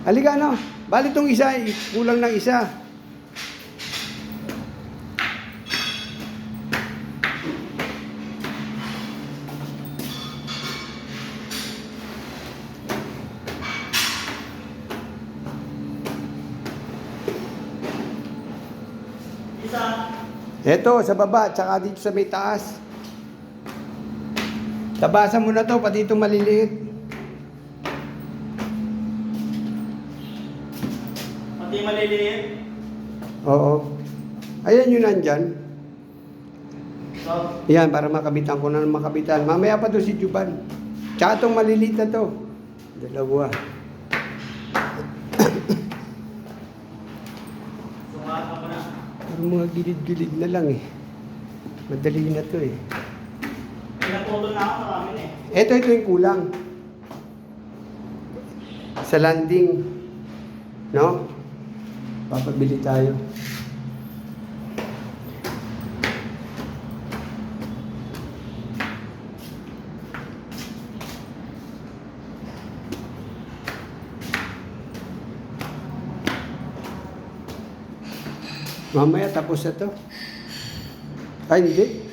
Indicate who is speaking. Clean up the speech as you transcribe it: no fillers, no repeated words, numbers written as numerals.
Speaker 1: Halika, ano? Bali itong isa, kulang ng isa. Eto, sa baba, tsaka dito sa may taas. Tabasan mo na to, pati itong maliliit.
Speaker 2: Pati maliliit?
Speaker 1: Oo. Ayan yun nandyan.
Speaker 2: So,
Speaker 1: Yan, para makabitan ko na ng makabitan. Mamaya pa to si Juban. Tsaka itong maliliit na to. Dalawa.
Speaker 2: sukat ako na.
Speaker 1: Parang mga gilid-gilid na lang eh. Madali na to eh.
Speaker 2: May naputol na ako, marami na eh.
Speaker 1: Ito yung kulang. Sa landing. No? Papabili tayo. Mamaya tapos na to. Ay, hindi.